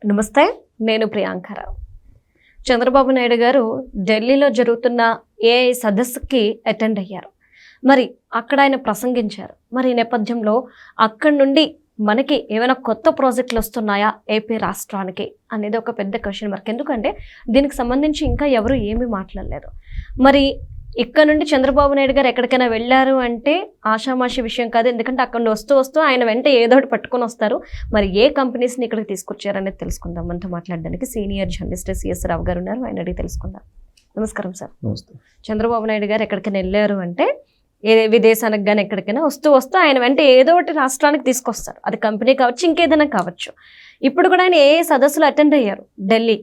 నమస్తే, నేను ప్రియాంకరావు. చంద్రబాబు నాయుడు గారు ఢిల్లీలో జరుగుతున్న ఏఐ సదస్సుకి అటెండ్ అయ్యారు. మరి అక్కడ ఆయన ప్రసంగించారు. మరి ఈ నేపథ్యంలో అక్కడి నుండి మనకి ఏమైనా కొత్త ప్రాజెక్టులు వస్తున్నాయా ఏపీ రాష్ట్రానికి అనేది ఒక పెద్ద క్వశ్చన్ మార్క్. ఎందుకంటే దీనికి సంబంధించి ఇంకా ఎవరు ఏమీ మాట్లాడలేదు. మరి ఇక్కడ నుండి చంద్రబాబు నాయుడు గారు ఎక్కడికైనా వెళ్ళారు అంటే ఆషామాషి విషయం కాదు. ఎందుకంటే అక్కడ నుండి వస్తూ ఆయన వెంట ఏదో ఒకటి పట్టుకొని వస్తారు. మరి ఏ కంపెనీస్ని ఇక్కడికి తీసుకొచ్చారనేది తెలుసుకుందాం. మనతో మాట్లాడడానికి సీనియర్ జర్నలిస్ట్ సిఎస్ రావు గారు ఉన్నారు. ఆయన అడిగి తెలుసుకుందాం. నమస్కారం సార్. నమస్తే. చంద్రబాబు నాయుడు గారు ఎక్కడికైనా వెళ్ళారు అంటే విదేశానికి కానీ ఎక్కడికైనా వస్తూ ఆయన వెంట ఏదో ఒకటి రాష్ట్రానికి తీసుకొస్తారు. అది కంపెనీ కావచ్చు, ఇంకేదైనా కావచ్చు. ఇప్పుడు కూడా ఆయన ఏ సదస్సులు అటెండ్ అయ్యారు ఢిల్లీ.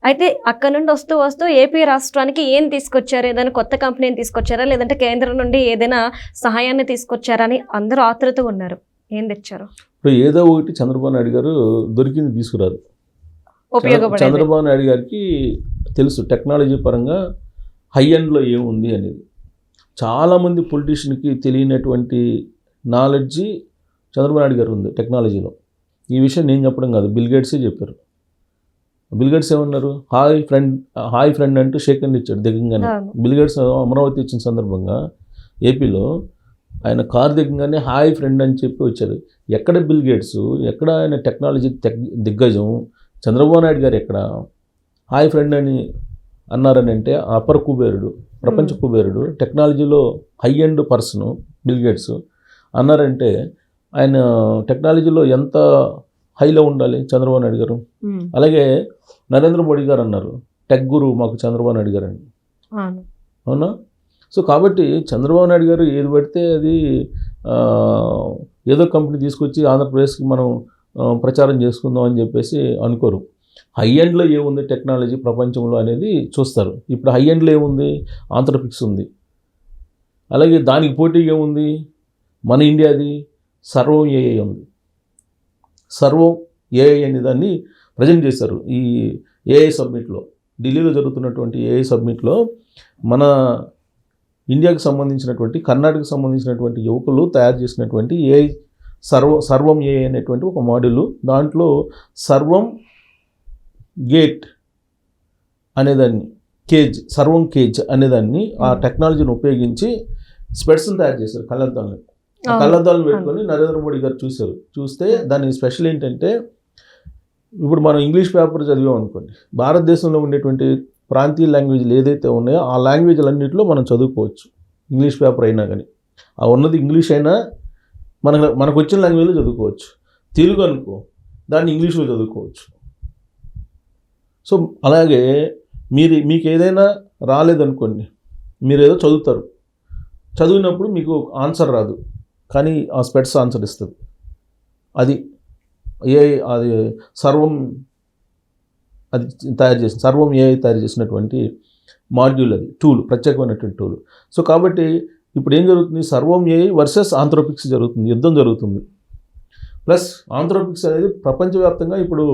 అయితే అక్కడ నుండి వస్తూ ఏపీ రాష్ట్రానికి ఏం తీసుకొచ్చారు? ఏదైనా కొత్త కంపెనీని తీసుకొచ్చారా, లేదంటే కేంద్రం నుండి ఏదైనా సహాయాన్ని తీసుకొచ్చారా అని అందరూ ఆతృత ఉన్నారు. ఏం తెచ్చారు? ఇప్పుడు ఏదో ఒకటి చంద్రబాబు నాయుడు గారు దొరికింది తీసుకురారు. చంద్రబాబు నాయుడు గారికి తెలుసు టెక్నాలజీ పరంగా హై ఎండ్లో ఏముంది అనేది. చాలామంది పొలిటీషియన్కి తెలియనటువంటి నాలెడ్జి చంద్రబాబు నాయుడు గారు ఉంది టెక్నాలజీలో. ఈ విషయం నేను చెప్పడం కాదు, బిల్ గేట్సే చెప్పారు. బిల్ గేట్స్ ఏమన్నారు? హాయ్ ఫ్రెండ్ అంటూ షేక్ హ్యాండ్ ఇచ్చాడు దిగంగానే. బిల్ గేట్స్ అమరావతి ఇచ్చిన సందర్భంగా ఏపీలో ఆయన కారు దిగంగానే హాయ్ ఫ్రెండ్ అని చెప్పి వచ్చారు. ఎక్కడ బిల్ గేట్స్, ఎక్కడ ఆయన టెక్నాలజీ దిగ్గజం? చంద్రబాబు నాయుడు గారు ఎక్కడ హాయ్ ఫ్రెండ్ అని అన్నారని అంటే అపర కుబేరుడు, ప్రపంచ కుబేరుడు, టెక్నాలజీలో high end person bill gates అన్నారంటే ఆయన టెక్నాలజీలో ఎంత హైలో ఉండాలి చంద్రబాబు నాయుడు గారు. అలాగే నరేంద్ర మోడీ గారు అన్నారు టెక్ గురు మాకు చంద్రబాబు నాయుడు గారు అని. అవునా? సో కాబట్టి చంద్రబాబు నాయుడు గారు ఏది పడితే అది ఏదో కంపెనీ తీసుకొచ్చి ఆంధ్రప్రదేశ్కి మనం ప్రచారం చేసుకుందాం అని చెప్పేసి అనుకోరు. హై ఎండ్లో ఏముంది టెక్నాలజీ ప్రపంచంలో అనేది చూస్తారు. ఇప్పుడు హై ఎండ్లో ఏముంది? ఆంథ్రోపిక్స్ ఉంది. అలాగే దానికి పోటీగా ఏముంది? మన ఇండియాది సర్వం ఏఐ ఉంది. సర్వం ఏఐ అనే దాన్ని ప్రజెంట్ చేశారు ఈ ఏఐ సబ్మిట్లో. ఢిల్లీలో జరుగుతున్నటువంటి ఏఐ సబ్మిట్లో మన ఇండియాకి సంబంధించినటువంటి, కర్ణాటకకు సంబంధించినటువంటి యువకులు తయారు చేసినటువంటి ఏఐ సర్వం ఏఐ అనేటువంటి ఒక మోడల్. దాంట్లో సర్వం గేట్ అనేదాన్ని, సర్వం కేజ్ అనేదాన్ని ఆ టెక్నాలజీని ఉపయోగించి స్పెట్స్ని తయారు చేశారు. కళ్ళద్దాలను పెట్టుకొని నరేంద్ర మోడీ గారు చూస్తే దాని స్పెషల్ ఏంటంటే, ఇప్పుడు మనం ఇంగ్లీష్ పేపర్ చదివాం అనుకోండి, భారతదేశంలో ఉండేటువంటి ప్రాంతీయ లాంగ్వేజ్లు ఏదైతే ఉన్నాయో ఆ లాంగ్వేజ్లన్నింటిలో మనం చదువుకోవచ్చు. ఇంగ్లీష్ పేపర్ అయినా కానీ ఆ ఉన్నది ఇంగ్లీష్ అయినా మనకు వచ్చిన లాంగ్వేజ్లో చదువుకోవచ్చు. తెలుగు అనుకో దాన్ని ఇంగ్లీష్లో చదువుకోవచ్చు. సో అలాగే మీకు ఏదైనా రాలేదనుకోండి, మీరు ఏదో చదివినప్పుడు మీకు ఆన్సర్ రాదు, కానీ ఆ స్పెట్స్ ఆన్సర్ ఇస్తుంది. అది సర్వం ఏఐ తయారు చేసినటువంటి మాడ్యూల్, అది టూల్, ప్రత్యేకమైనటువంటి టూల్. సో కాబట్టి ఇప్పుడు ఏం జరుగుతుంది? సర్వం ఏఐ వర్సెస్ ఆంథ్రోపిక్స్ జరుగుతుంది, యుద్ధం జరుగుతుంది. ప్లస్ ఆంథ్రోపిక్స్ అనేది ప్రపంచవ్యాప్తంగా ఇప్పుడు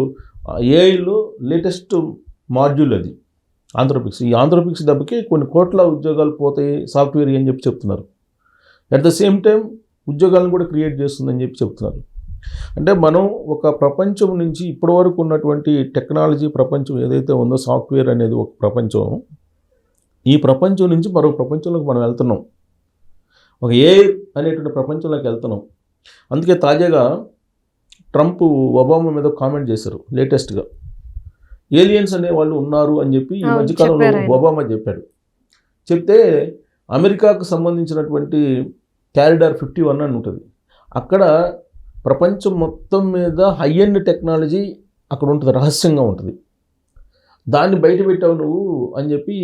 ఏఐలో లేటెస్ట్ మాడ్యూల్ అది ఆంథ్రోపిక్స్. ఈ ఆంథ్రోపిక్స్ దెబ్బకి కొన్ని కోట్ల ఉద్యోగాలు పోతాయి సాఫ్ట్వేర్ అని చెప్పి చెప్తున్నారు. అట్ ద సేమ్ టైం ఉద్యోగాలను కూడా క్రియేట్ చేస్తుందని చెప్పి చెప్తున్నారు. అంటే మనం ఒక ప్రపంచం నుంచి ఇప్పటి వరకు ఉన్నటువంటి టెక్నాలజీ ప్రపంచం ఏదైతే ఉందో, సాఫ్ట్వేర్ అనేది ఒక ప్రపంచం, ఈ ప్రపంచం నుంచి మరో ప్రపంచంలోకి మనం వెళ్తున్నాం. ఒక ఏఐ అనేటువంటి ప్రపంచంలోకి వెళ్తున్నాం. అందుకే తాజాగా ట్రంప్ ఒబామా మీద కామెంట్ చేశారు. లేటెస్ట్గా ఏలియన్స్ అనే వాళ్ళు ఉన్నారు అని చెప్పి ఈ మధ్యకాలంలో ఒబామా చెప్తే అమెరికాకు సంబంధించినటువంటి క్యారిడార్ 51 అని ఉంటుంది. అక్కడ ప్రపంచం మొత్తం మీద హై ఎండ్ టెక్నాలజీ అక్కడ ఉంటుంది, రహస్యంగా ఉంటుంది. దాన్ని బయట పెట్టావు నువ్వు అని చెప్పి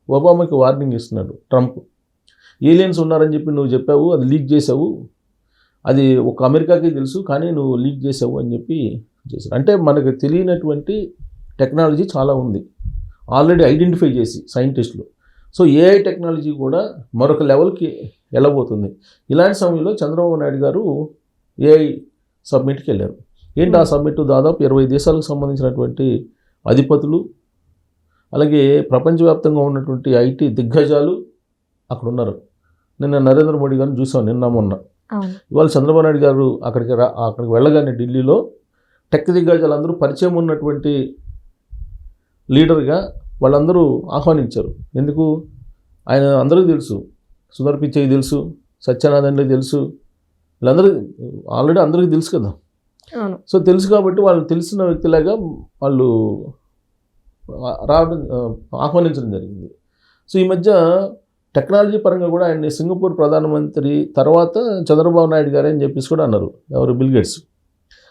ఒబామాకి వార్నింగ్ ఇస్తున్నాడు ట్రంప్. ఏలియన్స్ ఉన్నారని చెప్పి నువ్వు చెప్పావు, అది లీక్ చేసావు, అది ఒక అమెరికాకి తెలుసు, కానీ నువ్వు లీక్ చేసావు అని చెప్పి చేశారు. అంటే మనకు తెలియనటువంటి టెక్నాలజీ చాలా ఉంది ఆల్రెడీ ఐడెంటిఫై చేసి సైంటిస్టులు. సో ఏఐ టెక్నాలజీ కూడా మరొక లెవెల్కి వెళ్ళబోతుంది. ఇలాంటి సమయంలో చంద్రబాబు నాయుడు గారు ఏఐ సబ్మిట్కి వెళ్ళారు. ఏంటి ఆ సబ్మిట్? దాదాపు 20 దేశాలకు సంబంధించినటువంటి అధిపతులు, అలాగే ప్రపంచవ్యాప్తంగా ఉన్నటువంటి ఐటీ దిగ్గజాలు అక్కడ ఉన్నారు. నిన్న నరేంద్ర మోడీ గారిని చూసాం, నిన్న మొన్న. ఇవాళ చంద్రబాబు నాయుడు గారు అక్కడికి వెళ్ళగానే ఢిల్లీలో టెక్ దిగ్గజాలందరూ పరిచయం ఉన్నటువంటి లీడర్గా వాళ్ళందరూ ఆహ్వానించారు. ఎందుకు? ఆయన అందరికీ తెలుసు, సుందర్ పిచ్చయ్కి తెలుసు, సత్యనారాయణకి తెలుసు, వీళ్ళందరూ ఆల్రెడీ అందరికీ తెలుసు కదా. సో తెలుసు కాబట్టి వాళ్ళు తెలిసిన వ్యక్తిలాగా వాళ్ళు రావడం, ఆహ్వానించడం జరిగింది. సో ఈ మధ్య టెక్నాలజీ పరంగా కూడా ఆయన్ని సింగపూర్ ప్రధానమంత్రి తర్వాత చంద్రబాబు నాయుడు గారు అని చెప్పేసి కూడా అన్నారు. ఎవరు? Bill gates.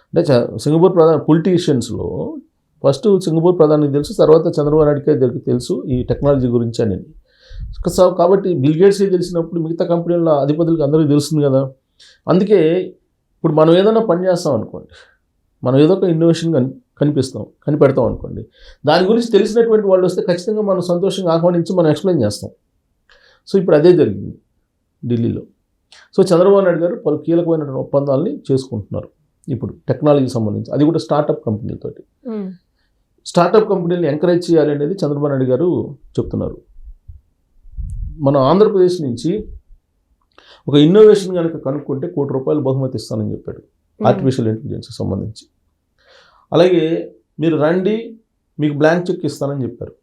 అంటే సింగపూర్ పొలిటీషియన్స్లో ఫస్ట్ సింగపూర్ ప్రధానికి తెలుసు, తర్వాత చంద్రబాబు నాయుడుకే తెలుసు ఈ టెక్నాలజీ గురించి అని. కాబట్టి బిల్ గేట్స్కి తెలిసినప్పుడు మిగతా కంపెనీల అధిపతులకు అందరికీ తెలుస్తుంది కదా. అందుకే ఇప్పుడు మనం ఏదైనా పని చేస్తాం అనుకోండి, మనం ఏదో ఒక ఇన్నోవేషన్ కనిపెడతాం అనుకోండి, దాని గురించి తెలిసినటువంటి వాళ్ళు వస్తే ఖచ్చితంగా మనం సంతోషంగా ఆహ్వానించి మనం ఎక్స్ప్లెయిన్ చేస్తాం. సో ఇప్పుడు అదే జరిగింది ఢిల్లీలో. సో చంద్రబాబు నాయుడు గారు పలు కీలకమైనటువంటి ఒప్పందాలని చేసుకుంటున్నారు ఇప్పుడు టెక్నాలజీకి సంబంధించి, అది కూడా స్టార్టప్ కంపెనీలతోటి. స్టార్టప్ కంపెనీలను ఎంకరేజ్ చేయాలి అనేది చంద్రబాబు నాయుడు గారు చెప్తున్నారు. మన ఆంధ్రప్రదేశ్ నుంచి ఒక ఇన్నోవేషన్ కనుక కనుక్కుంటే ₹1 కోటి బహుమతి ఇస్తానని చెప్పాడు ఆర్టిఫిషియల్ ఇంటెలిజెన్స్కి సంబంధించి. అలాగే మీరు రండి, మీకు బ్లాంక్ చెక్ ఇస్తానని చెప్పారు.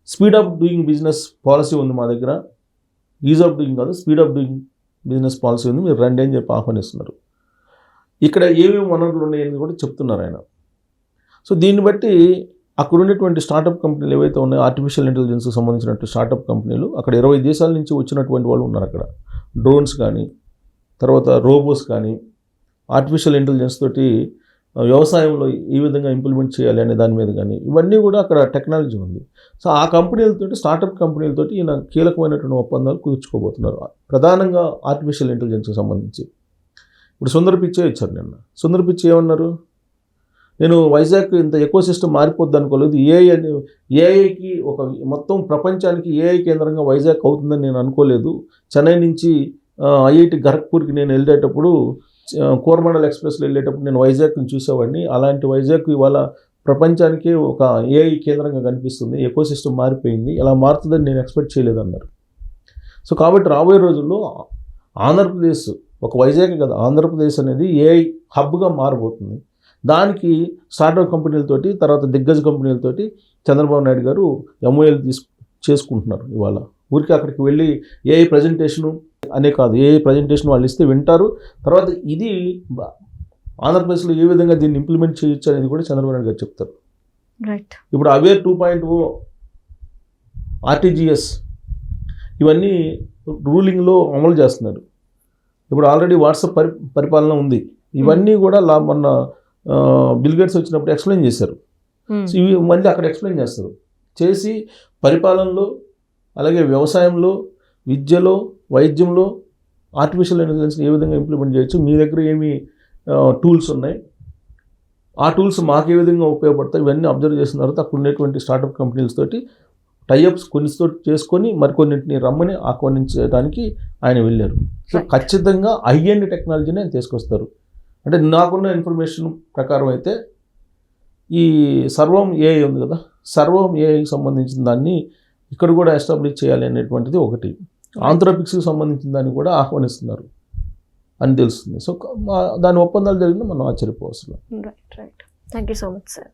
Speed of doing business policy ఉంది మా దగ్గర, ఈజ్ ఆఫ్ డూయింగ్ కాదు, speed of doing business policy ఉంది, మీరు రండి అని చెప్పి ఆహ్వానిస్తున్నారు. ఇక్కడ ఏమేమి వనరులు ఉన్నాయని కూడా చెప్తున్నారు ఆయన. సో దీన్ని బట్టి అక్కడ ఉండేటువంటి స్టార్టప్ కంపెనీలు ఏవైతే ఉన్నాయో, ఆర్టిఫిషియల్ ఇంటెలిజెన్స్కి సంబంధించినట్టు స్టార్టప్ కంపెనీలు, అక్కడ 20 దేశాల నుంచి వచ్చినటువంటి వాళ్ళు ఉన్నారు అక్కడ. డ్రోన్స్ కానీ, తర్వాత రోబోస్ కానీ, ఆర్టిఫిషియల్ ఇంటెలిజెన్స్ తోటి వ్యవసాయంలో ఈ విధంగా ఇంప్లిమెంట్ చేయాలి అనే దాని మీద కానీ, ఇవన్నీ కూడా అక్కడ టెక్నాలజీ ఉంది. సో ఆ కంపెనీలతోటి, స్టార్టప్ కంపెనీలతోటి ఈయన కీలకమైనటువంటి ఒప్పందాలు కుదుర్చుకోబోతున్నారు, ప్రధానంగా ఆర్టిఫిషియల్ ఇంటెలిజెన్స్కి సంబంధించి. ఇప్పుడు సుందర్ పిచ్చే ఇచ్చారు నిన్న. సుందర్ పిచ్చే ఏమన్నారు? నేను వైజాగ్ ఇంత ఎకో సిస్టమ్ మారిపోద్ది అనుకోలేదు, ఏఐకి ఒక మొత్తం ప్రపంచానికి ఏఐ కేంద్రంగా వైజాగ్ అవుతుందని నేను అనుకోలేదు. చెన్నై నుంచి ఐఐటి ఖరగ్పూర్కి నేను వెళ్ళేటప్పుడు, కోరమండల్ ఎక్స్ప్రెస్లో వెళ్ళేటప్పుడు నేను వైజాగ్ని చూసేవాడిని. అలాంటి వైజాగ్ ఇవాళ ప్రపంచానికి ఒక ఏఐ కేంద్రంగా కనిపిస్తుంది, ఎకో సిస్టమ్ మారిపోయింది, ఇలా మారుతుందని నేను ఎక్స్పెక్ట్ చేయలేదన్నారు. సో కాబట్టి రాబోయే రోజుల్లో ఆంధ్రప్రదేశ్, ఒక వైజాగ్ కదా, ఆంధ్రప్రదేశ్ అనేది ఏఐ హబ్గా మారబోతుంది. దానికి స్టార్టప్ కంపెనీలతోటి, తర్వాత దిగ్గజ కంపెనీలతోటి చంద్రబాబు నాయుడు గారు ఎంఓఏలు చేసుకుంటున్నారు. ఇవాళ ఊరికి అక్కడికి వెళ్ళి ఏఐ ప్రజెంటేషను అనే కాదు, ఏఐ ప్రజెంటేషన్ వాళ్ళు ఇస్తే వింటారు. తర్వాత ఇది ఆంధ్రప్రదేశ్లో ఏ విధంగా దీన్ని ఇంప్లిమెంట్ చేయొచ్చు అనేది కూడా చంద్రబాబు నాయుడు గారు చెప్తారు. రైట్. ఇప్పుడు అవేర్ 2.0, ఆర్టీజీఎస్ ఇవన్నీ రూలింగ్లో అమలు చేస్తున్నారు. ఇప్పుడు ఆల్రెడీ వాట్సాప్ పరిపాలన ఉంది. ఇవన్నీ కూడా మొన్న బిల్ గేట్స్ వచ్చినప్పుడు ఎక్స్ప్లెయిన్ చేశారు. సో ఇవి మళ్ళీ అక్కడ ఎక్స్ప్లెయిన్ చేస్తారు. చేసి పరిపాలనలో, అలాగే వ్యవసాయంలో, విద్యలో, వైద్యంలో ఆర్టిఫిషియల్ ఇంటెలిజెన్స్ని ఏ విధంగా ఇంప్లిమెంట్ చేయొచ్చు, మీ దగ్గర ఏమి టూల్స్ ఉన్నాయి, ఆ టూల్స్ మాకు ఏ విధంగా ఉపయోగపడతాయి, ఇవన్నీ అబ్జర్వ్ చేసిన తర్వాత అక్కడ ఉండేటువంటి స్టార్టప్ కంపెనీస్ తోటి టైఅప్స్ కొన్నితో చేసుకొని మరికొన్నింటిని రమ్మని ఆహ్వానించడానికి ఆయన వెళ్ళారు. సో ఖచ్చితంగా హై-ఎండ్ టెక్నాలజీని ఆయన తీసుకొస్తారు. అంటే నాకున్న ఇన్ఫర్మేషన్ ప్రకారం అయితే ఈ సర్వం ఏఐ ఉంది కదా, సర్వం ఏఐకి సంబంధించిన దాన్ని ఇక్కడ కూడా ఎస్టాబ్లిష్ చేయాలి అనేటువంటిది ఒకటి. ఆంథ్రోపిక్స్కి సంబంధించిన దాన్ని కూడా ఆహ్వానిస్తున్నారు అని తెలుస్తుంది. సో దాని ఒప్పందాలు జరిగిన మనం ఆశ్చర్యపోవచ్చు. Right. Thank you so much sir.